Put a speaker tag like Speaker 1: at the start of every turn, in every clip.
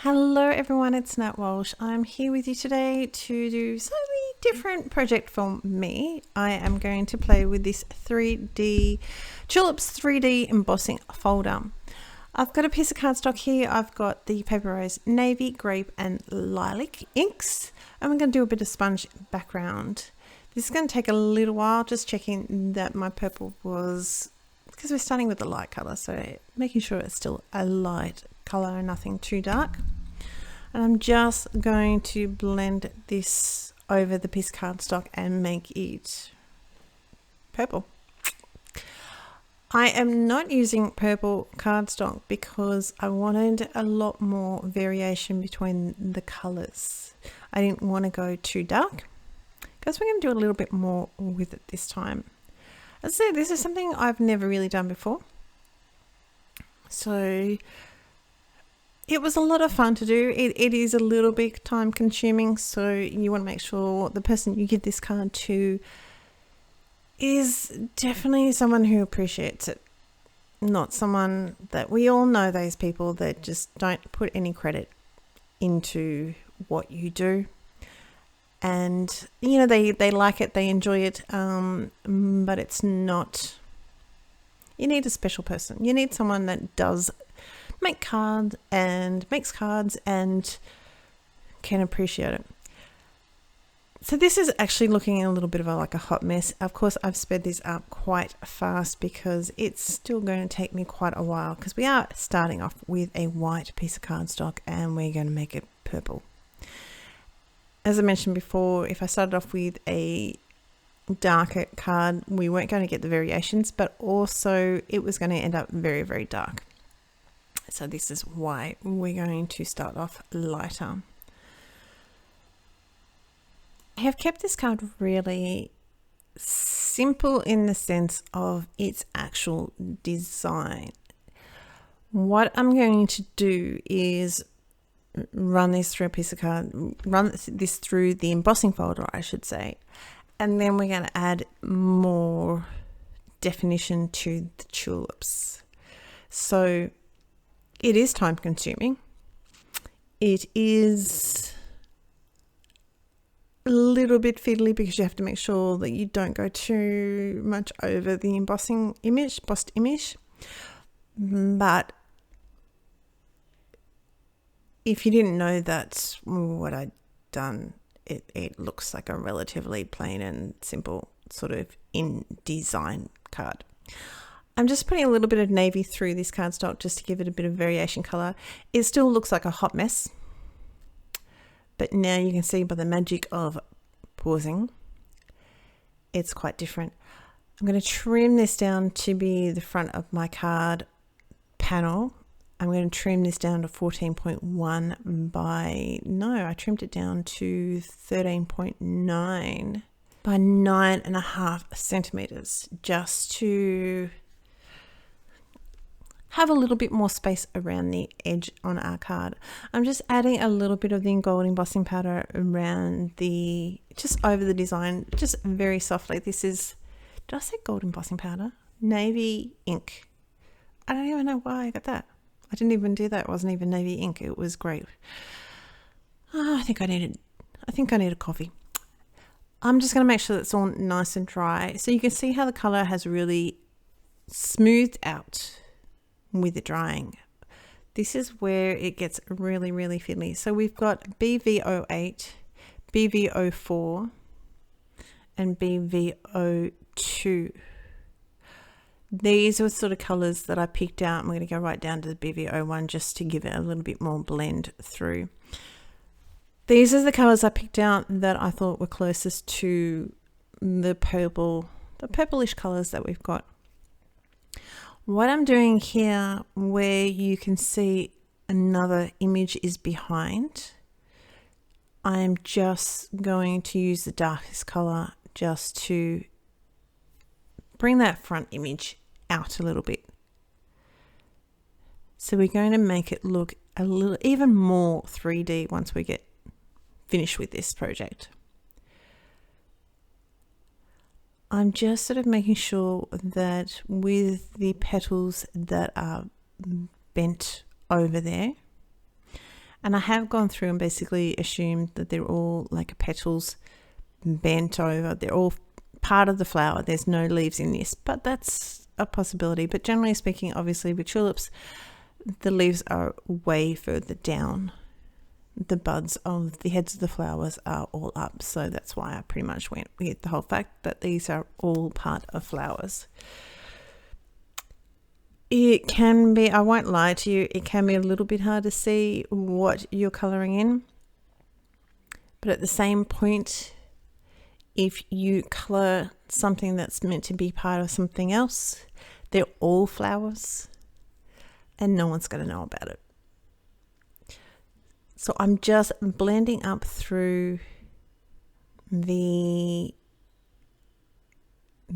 Speaker 1: Hello everyone, it's Nat Walsh. I'm here with you today to do a slightly different project for me. I am going to play with this Tulips 3D embossing folder. I've got a piece of cardstock here. I've got the Paper Rose Navy, Grape and Lilac inks. And we're going to do a bit of sponge background. This is going to take a little while, just checking that my purple was, because we're starting with the light colour, so making sure it's still a light colour and nothing too dark. And I'm just going to blend this over the piece of cardstock and make it purple. I am not using purple cardstock because I wanted a lot more variation between the colours. I didn't want to go too dark because we're going to do a little bit more with it this time. As I said, this is something I've never really done before. So it was a lot of fun to do. It is a little bit time consuming, so you want to make sure the person you give this card to is definitely someone who appreciates it. Not someone that, we all know those people that just don't put any credit into what you do. And, you know, they like it, they enjoy it, but it's not, you need a special person. You need someone that does make cards and makes cards and can appreciate it. So this is actually looking a little bit of like a hot mess. Of course, I've sped this up quite fast because it's still going to take me quite a while, because we are starting off with a white piece of cardstock and we're going to make it purple. As I mentioned before, if I started off with a darker card, we weren't going to get the variations, but also it was going to end up very, very dark. So this is why we're going to start off lighter. I have kept this card really simple in the sense of its actual design. What I'm going to do is run this through a piece of card, run this through the embossing folder, I should say, and then we're going to add more definition to the tulips. So it is time consuming. It is a little bit fiddly because you have to make sure that you don't go too much over the embossed image. But if you didn't know that what I'd done, it looks like a relatively plain and simple sort of in design card. I'm just putting a little bit of navy through this cardstock just to give it a bit of variation color. It still looks like a hot mess, but now you can see by the magic of pausing, it's quite different. I'm going to trim this down to be the front of my card panel. I'm going to trim this down to 14.1 by, no, I trimmed it down to 13.9 by 9.5 centimeters, just to have a little bit more space around the edge on our card. I'm just adding a little bit of the gold embossing powder around just over the design, just very softly. This is, did I say gold embossing powder? Navy ink. I don't even know why I got that. I didn't even do that. It wasn't even navy ink. It was great. Oh, I think I need a coffee. I'm just going to make sure that's all nice and dry. So you can see how the color has really smoothed out with the drying. This is where it gets really, really fiddly. So we've got BV08, BV04 and BV02. These are sort of colors that I picked out. I'm going to go right down to the BV01 just to give it a little bit more blend through. These are the colors I picked out that I thought were closest to the purplish colors that we've got. What I'm doing here, where you can see another image is behind, I'm just going to use the darkest color just to bring that front image out a little bit. So we're going to make it look a little even more 3D once we get finished with this project. I'm just sort of making sure that with the petals that are bent over there, And I have gone through and basically assumed that they're all like petals bent over. They're all part of the flower. There's no leaves in this, but that's a possibility. But generally speaking, obviously with tulips, the leaves are way further down. The buds of the heads of the flowers are all up. So that's why I pretty much went with the whole fact that these are all part of flowers. It can be, I won't lie to you, it can be a little bit hard to see what you're colouring in. But at the same point, if you colour something that's meant to be part of something else, they're all flowers and no one's going to know about it. So I'm just blending up through the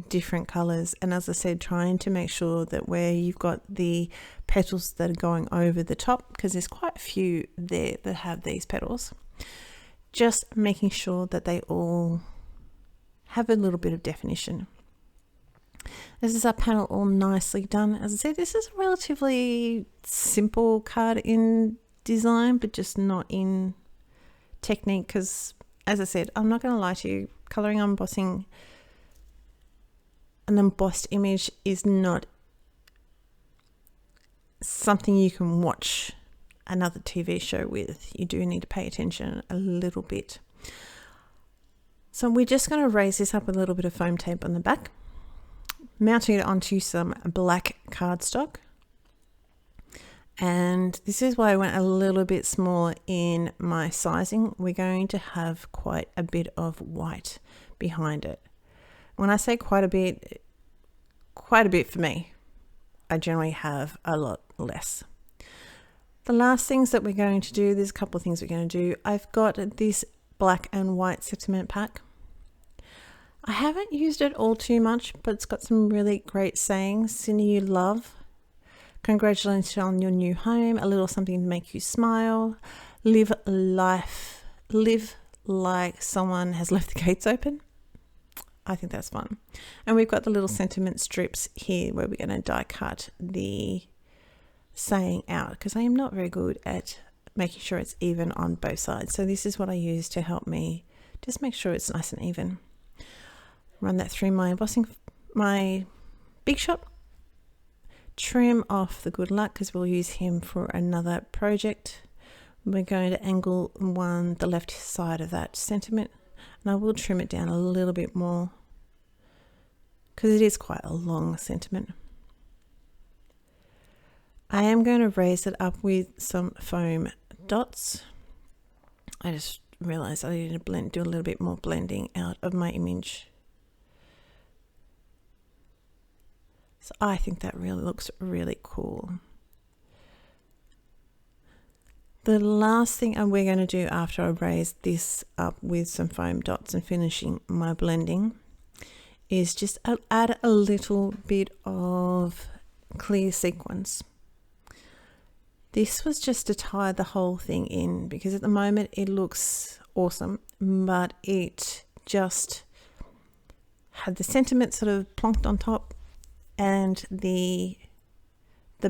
Speaker 1: different colors, and as I said, trying to make sure that where you've got the petals that are going over the top, because there's quite a few there that have these petals, just making sure that they all have a little bit of definition. This is our panel all nicely done. As I said, this is a relatively simple card in design, but just not in technique, because as I said, I'm not going to lie to you, coloring on embossing an embossed image is not something you can watch another TV show with. You do need to pay attention a little bit. So we're just going to raise this up with a little bit of foam tape on the back, mounting it onto some black cardstock. And this is why I went a little bit smaller in my sizing. We're going to have quite a bit of white behind it. When I say quite a bit for me, I generally have a lot less. The last things that we're going to do, there's a couple of things we're going to do. I've got this black and white sentiment pack. I haven't used it all too much, but it's got some really great sayings. Sending you love. Congratulations on your new home. A little something to make you smile. Live life. Live like someone has left the gates open. I think that's fun. And we've got the little sentiment strips here where we're going to die cut the saying out, because I am not very good at making sure it's even on both sides. So this is what I use to help me just make sure it's nice and even. Run that through my my Big Shot. Trim off the good luck, because we'll use him for another project. We're going to angle the left side of that sentiment. And I will trim it down a little bit more because it is quite a long sentiment. I am going to raise it up with some foam dots. I just realized I needed to do a little bit more blending out of my image. So I think that really looks really cool. The last thing we're going to do after I raise this up with some foam dots and finishing my blending is just add a little bit of clear sequins. This was just to tie the whole thing in, because at the moment it looks awesome, but it just had the sentiment sort of plonked on top and the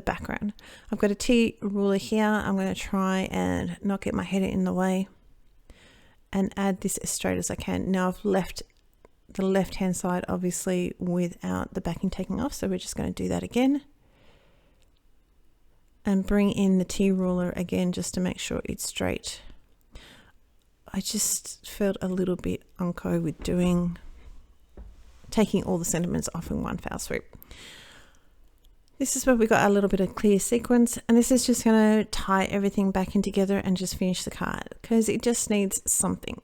Speaker 1: background. I've got a T ruler here. I'm going to try and not get my head in the way and add this as straight as I can. Now I've left the left hand side obviously without the backing taking off, so we're just going to do that again and bring in the T ruler again just to make sure it's straight. I just felt a little bit unco with taking all the sentiments off in one foul swoop. This is where we got a little bit of clear sequence, and this is just going to tie everything back in together and just finish the card, because it just needs something,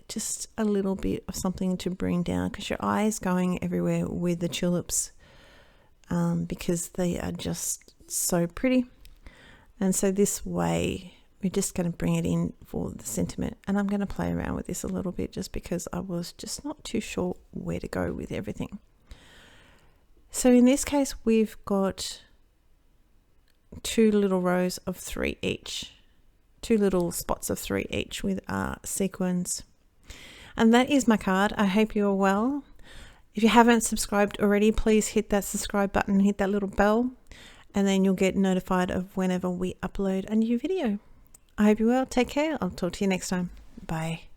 Speaker 1: just a little bit of something to bring down, because your eye is going everywhere with the tulips because they are just so pretty. And so this way we're just going to bring it in for the sentiment, and I'm going to play around with this a little bit just because I was just not too sure where to go with everything. So in this case, we've got 2 little rows of 3 each, 2 little spots of 3 each with our sequins. And that is my card. I hope you are well. If you haven't subscribed already, please hit that subscribe button, hit that little bell, and then you'll get notified of whenever we upload a new video. I hope you will. Take care. I'll talk to you next time. Bye.